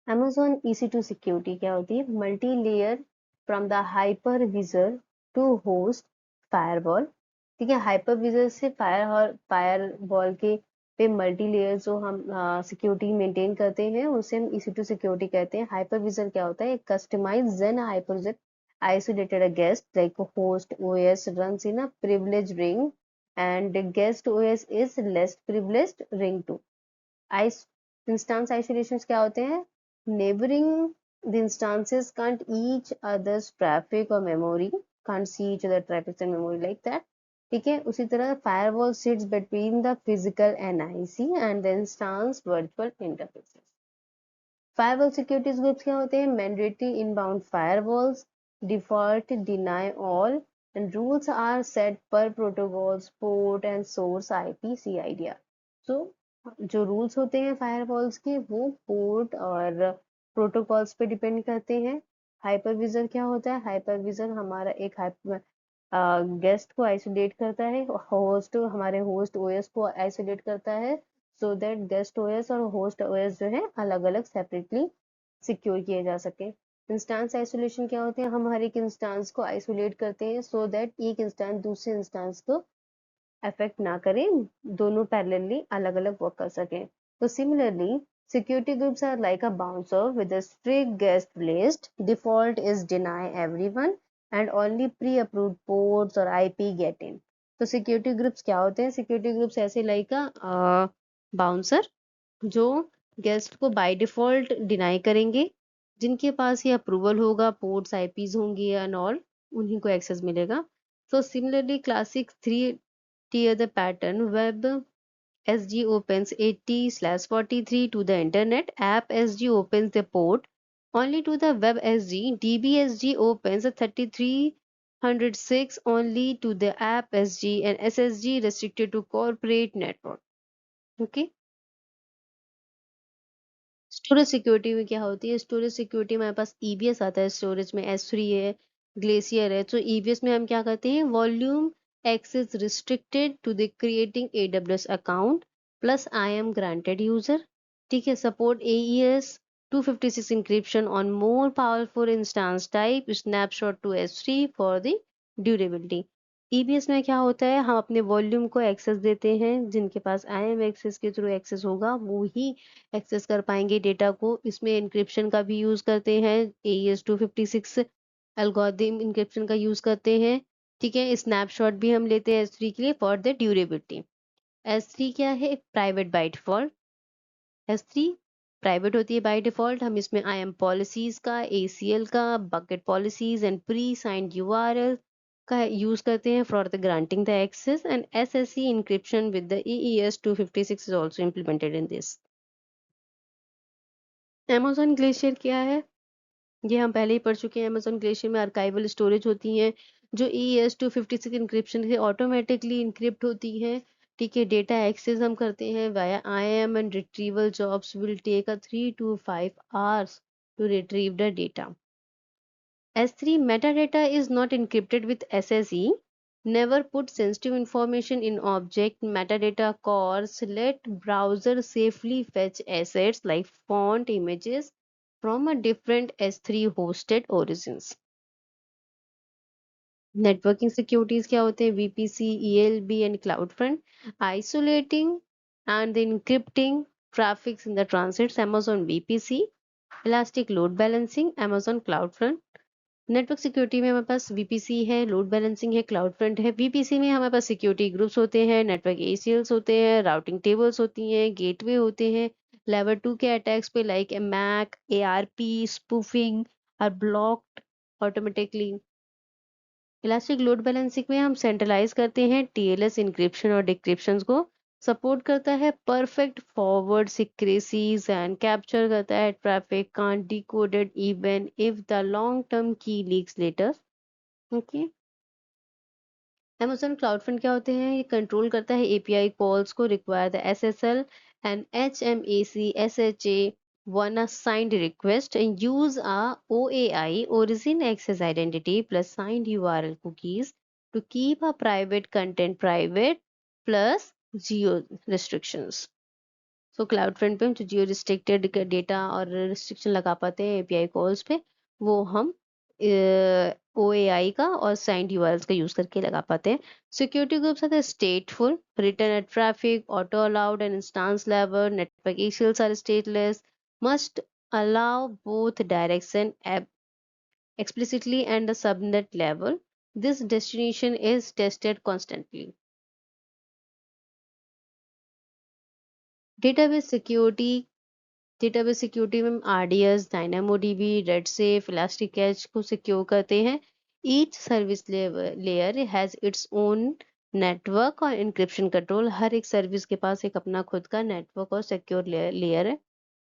Amazon EC2 security क्या होती है? Multi layer from the hypervisor to host firewall. ठीक है, हाइपरविजर से फायरवॉल के पे मल्टी लेयर जो हम सिक्योरिटी मेंटेन करते हैं उसे हम EC2 सिक्योरिटी कहते हैं। हाइपरविजर क्या होता है? Customize then hypervisor isolated a guest like a host OS runs in a privileged ring and guest OS is less privileged ring 2. Instance isolations क्या होते हैं? Neighboring the instances can't each other's traffic or memory, can't see each other traffic and memory like that. ठीक है, उसी तरह firewall sits between the physical NIC and the instance virtual interfaces. Firewall securities groups क्या होते हैं? Mandatory inbound firewalls, default deny all, and rules are set per protocols, port and source IP CIDR. So जो rules होते हैं firewalls के वो port और protocols पे डिपेंड करते हैं। हाइपरविजर क्या होता है? हाइपरविजर हमारा एक गेस्ट को आइसोलेट करता है, होस्ट हमारे होस्ट ओएस को आइसोलेट करता है सो दैट गेस्ट ओएस और होस्ट ओएस जो है अलग अलग सेपरेटली सिक्योर किए जा सके। इंस्टेंस आइसोलेशन क्या होते हैं? हम हर एक इंस्टेंस को आइसोलेट करते हैं सो दैट एक इंस्टेंस दूसरे इंस्टेंस को अफेक्ट ना करें, दोनों पैरेलली अलग अलग वर्क कर सकें। तो similarly security groups are like a bouncer with a strict guest list. Default is deny everyone and only pre-approved ports or IP get in. तो security groups क्या होते हैं? security groups ऐसे like a bouncer जो guest को by default deny करेंगे, जिनके पास ये अप्रूवल होगा, पोर्ट्स आईपीज होंगे एंड ऑल, उन्हीं को एक्सेस मिलेगा। So similarly, classic 3-tier the pattern. Web SG opens 80/43 to the internet. App SG opens the port only to the web SG. DBSG opens a 3306 only to the app SG and SSG restricted to corporate network. Okay. Storage security में क्या होती है? Storage security में हमारे पास EBS आता है, storage में S3 है, ग्लेशियर है। तो ईबीएस में हम क्या करते हैं? Volume access restricted to the creating AWS account plus I M granted user. ठीक है, support AES 256 encryption on more powerful instance type, snapshot to S3 for the durability. EBS में क्या होता है? हम अपने वॉल्यूम को एक्सेस देते हैं, जिनके पास IAM एक्सेस के थ्रू एक्सेस होगा वो ही एक्सेस कर पाएंगे डेटा को। इसमें इंक्रिप्शन का भी यूज करते हैं, AES 256 एल्गोरिथम इंक्रिप्शन का यूज करते हैं। ठीक है, स्नैपशॉट भी हम लेते हैं S3 के लिए फॉर द ड्यूरेबिलिटी। S3 क्या है? Private by default. S3 private होती है बाय डिफॉल्ट। हम इसमें IAM पॉलिसीज का, ACL का, bucket policies and pre signed URL का यूज करते हैं for the granting the access and SSE encryption with the AES 256 is also implemented in this. Amazon glacier क्या है? ये हम पहले ही पढ़ चुके हैं। Amazon ग्लेशियर में आर्काइवल स्टोरेज होती हैं जो AES 256 इंक्रिप्शन से ऑटोमेटिकली इंक्रिप्ट होती हैं। ठीक है, डेटा एक्सेस हम करते हैं via IAM and retrieval jobs will take a 3 to 5 hours to retrieve the data. S3 metadata is not encrypted with SSE. Never put sensitive information in object metadata cores. Let browser safely fetch assets like font images from a different S3 hosted origins. Networking securities क्या होते हैं? VPC, ELB and CloudFront. Isolating and encrypting traffics in the transits, Amazon VPC. Elastic load balancing, Amazon CloudFront. Network security में हमारे पास VPC है, load balancing है, cloud front है। VPC में हमारे पास सिक्योरिटी ग्रुप्स होते हैं, नेटवर्क ACLs होते हैं, राउटिंग टेबल्स होती हैं, गेटवे होते हैं। लेवल 2 के अटैक्स पे like MAC, ARP, spoofing are blocked automatically. Elastic load balancing में हम सेंट्रलाइज करते हैं TLS इंक्रिप्शन और डिक्रिप्शन को, सपोर्ट करता है perfect forward secrecies and capture करता है traffic can't decoded even if the long term key leaks later. Okay, Amazon CloudFront क्या होते हैं? ये कंट्रोल करता है API कॉल्स को, require the SSL and HMAC SHA one a signed request and use a OAI origin access identity plus signed URL cookies to keep a private content private plus geo restrictions. So cloud front पे हम जो जियो restricted data और restriction लगा पाते हैं API calls पे, वो हम OAI का और साइंड यूआरएल्स का यूज करके लगा पाते हैं. Security groups are the stateful, written at traffic, auto allowed and instance level. Network ACLs are stateless, must allow both direction explicitly and the subnet level. This destination is tested constantly. Database security database security में RDS, DynamoDB, Redsafe, Elasticsearch को secure करते हैं. Each service layer has its own network और encryption control. हर एक service के पास एक अपना खुद का नेटवर्क और सिक्योर लेयर है.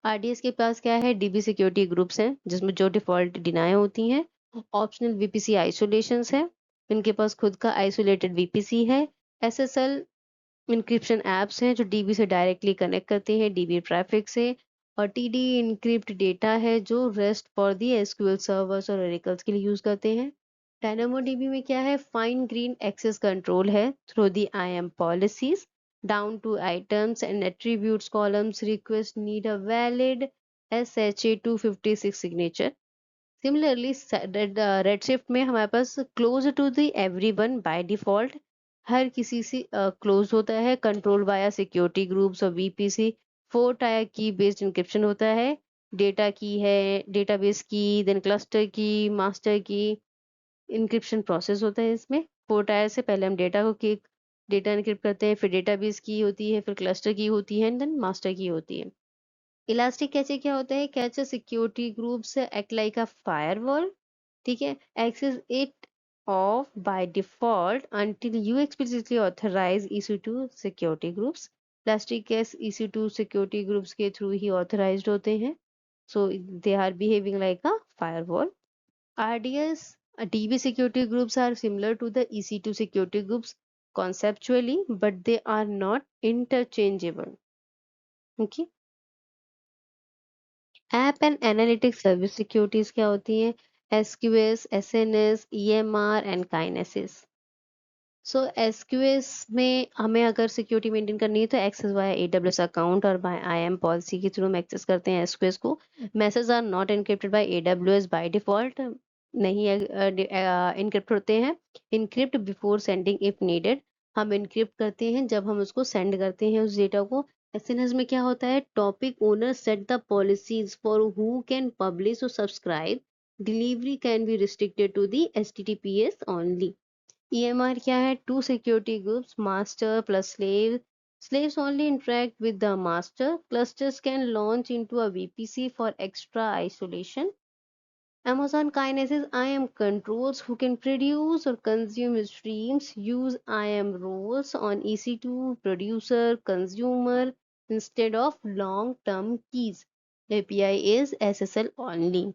RDS के पास क्या है? DB सिक्योरिटी ग्रुप्स हैं जिसमें जो डिफॉल्ट डिनाई होती हैं. ऑप्शनल VPC आइसोलेशंस है, इनके पास खुद का आइसोलेटेड VPC है. SSL इंक्रिप्शन एप्स हैं जो डीबी से डायरेक्टली कनेक्ट करते हैं डीबी ट्रैफिक से. और टीडी इनक्रिप्ट डेटा है जो rest for the SQL servers और ओरेकल्स के लिए यूज करते हैं. डायनामोडीबी में क्या है? फाइन ग्रीन एक्सेस कंट्रोल है through the IAM policies down to items and attributes columns. Request need a valid SHA 256 signature. Similarly Redshift में हमारे पास close to the everyone by default, हर किसी से क्लोज होता है. कंट्रोल वाया सिक्योरिटी ग्रुप्स और VPC. 4 tier key based encryption होता है. डेटा की है, डेटाबेस की, देन क्लस्टर की, मास्टर की. इंक्रिप्शन प्रोसेस होता है इसमें 4 टायर से. पहले हम डेटा इनक्रिप्ट करते हैं, फिर डेटाबेस की होती है, फिर क्लस्टर की होती है, देन मास्टर की होती है. इलास्टिक कैचे क्या होता है? Cache security groups act like a firewall. ठीक है, access it off by default until you explicitly authorize EC2 security groups. Elastic cache EC2 security groups के थ्रू ही authorized होते हैं, so they are behaving like a firewall. RDS DB security groups are similar to the EC2 security groups conceptually, but they are not interchangeable. Okay. App and analytics service securities क्या होती हैं? SQS, SNS, EMR and Kinesis. So SQS में हमें अगर security maintain करनी है तो access via AWS account और बाय IAM पॉलिसी के थ्रू हम एक्सेस करते हैं SQS को. Message are not encrypted by AWS by default, नहीं इनक्रिप्ट होते हैं. Encrypt before sending if needed. हम इनक्रिप्ट करते हैं जब हम उसको सेंड करते हैं उस डेटा को. SNS में क्या होता है? Topic owner set the policies for who can publish और subscribe. Delivery can be restricted to the HTTPS only. EMR क्या है? Two security groups, master plus slave. Slaves only interact with the master. Clusters can launch into a VPC for extra isolation. Amazon Kinesis IAM controls who can produce or consume streams. Use IAM roles on EC2 producer consumer instead of long-term keys. API is SSL only.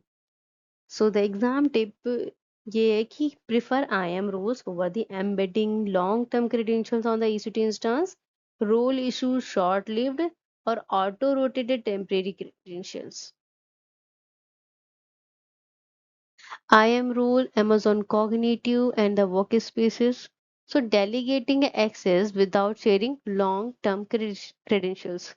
So the exam tip ये है कि prefer IAM roles over the embedding long-term credentials on the EC2 instance. Role issue short-lived or auto-rotated temporary credentials. IAM role, Amazon Cognitive and the workspaces. So delegating access without sharing long-term credentials.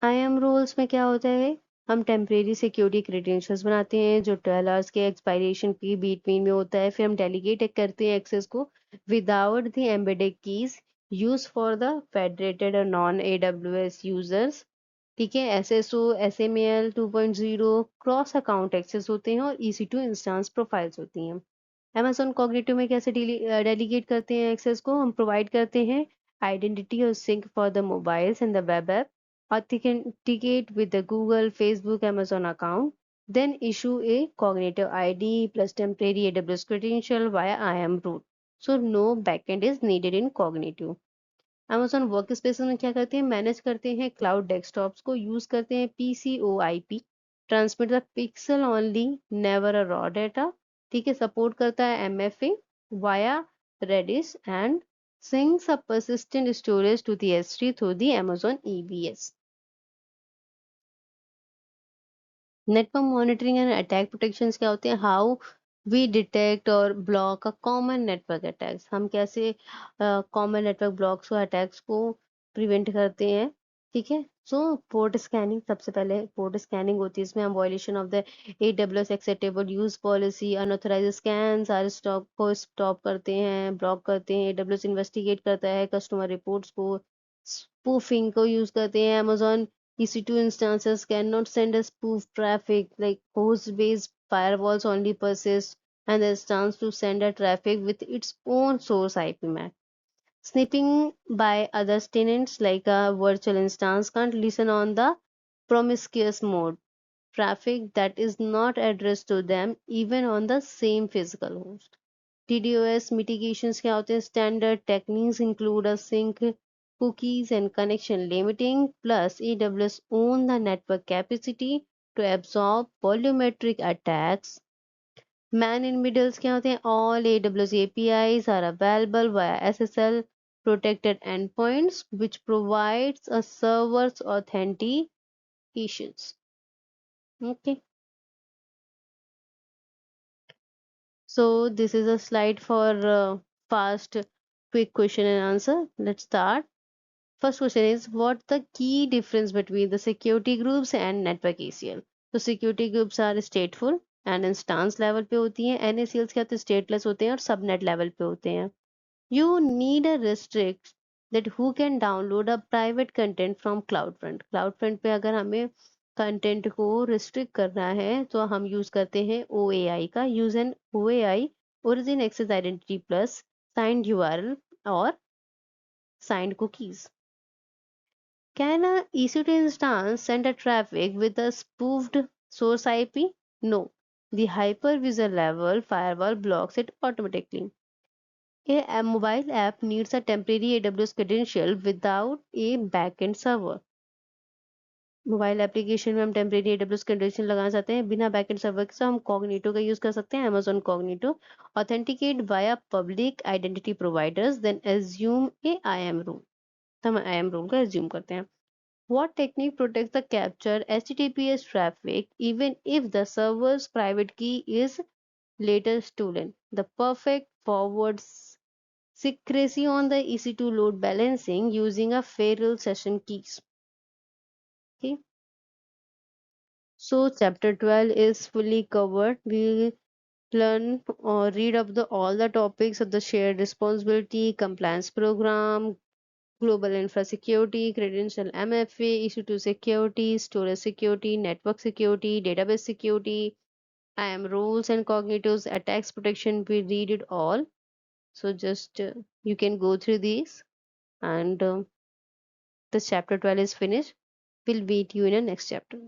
IAM roles में क्या होता है? हम temporary security credentials बनाते हैं जो 12 hours के expiration के बिटवीन में होता है. फिर हम डेलीगेट करते हैं एक्सेस को without the embedded keys use for the federated और नॉन AWS यूजर्स. ठीक है, SSO SMAL 2.0 cross account access होते हैं और EC2 इंस्टांस प्रोफाइल्स होती हैं. Amazon Cognitive में कैसे डेलीगेट करते हैं एक्सेस को? हम प्रोवाइड करते हैं आइडेंटिटी और sync for the mobiles and the web app. Authenticate with the Google, Facebook, Amazon account. Then issue a cognitive ID plus temporary AWS credential via IAM route. So no backend is needed in cognitive. Amazon Workspaces में क्या करते हैं? Manage करते हैं cloud desktops को. Use करते हैं PCOIP. Transmit the pixel only, never a raw data. ठीक है, सपोर्ट करता है MFA via Redis and syncs a persistent storage to the S3 through the Amazon EBS. Network monitoring and attack protection क्या होते हैं? How we detect और block a common network attacks. हम कैसे कॉमन नेटवर्क ब्लॉक्स को attacks को prevent करते हैं, ठीक है। सो पोर्ट स्कैनिंग, सबसे पहले पोर्ट स्कैनिंग होती है, इसमें हम violation of the AWS acceptable use policy, unauthorized scans are stop को स्टॉप करते हैं, ब्लॉक करते हैं। AWS इन्वेस्टिगेट करता है कस्टमर रिपोर्ट्स को, स्पूफिंग को यूज करते हैं। Amazon EC2 instances cannot send a spoof traffic, like host-based firewalls only persist and the chance to send a traffic with its own source IP map. Snipping by other tenants like a virtual instance can't listen on the promiscuous mode traffic that is not addressed to them even on the same physical host. DDoS mitigations क्या होते हैं? Standard techniques include a sync cookies and connection limiting, plus AWS own the network capacity to absorb volumetric attacks. Man in middles क्या होते हैं? All AWS APIs are available via SSL protected endpoints, which provides a server's authentications. Okay, so this is a slide for fast, quick question and answer. Let's start. First question is, what the key difference between the security groups and network ACL? तो security groups are stateful and instance level पे होती हैं, NACLs क्या होते हैं? Stateless होते हैं और subnet level पे होते हैं. You need a restrict that who can download a private content from CloudFront. CloudFront पे अगर हमें कंटेंट को रिस्ट्रिक्ट करना है तो हम यूज करते हैं OAI का. Use N OAI, Origin Access Identity Plus signed URL और signed cookies. Can a EC2 instance send a traffic with a spoofed source IP? No. The hypervisor level firewall blocks it automatically. A mobile app needs a temporary AWS credential without a backend server. Mobile application में हम temporary AWS credential लगाना चाहते हैं बिना backend server के, हम Cognito का use कर सकते हैं, Amazon Cognito. Authenticate via public identity providers, then assume a IAM role. हम IAM रूल का एज्यूम करते हैं. What technique protects the captured HTTPS traffic even if the server's private key is later stolen? The perfect forward secrecy on the EC2 load balancing using a federal session keys. Okay. So chapter 12 is fully covered. We learn or read of the all the topics of the shared responsibility, compliance program, global infra security, credential MFA, issue to security, storage security, network security, database security, IAM rules and cognitives, attacks protection. We read it all. So just you can go through these, and this chapter 12 is finished. We'll meet you in the next chapter.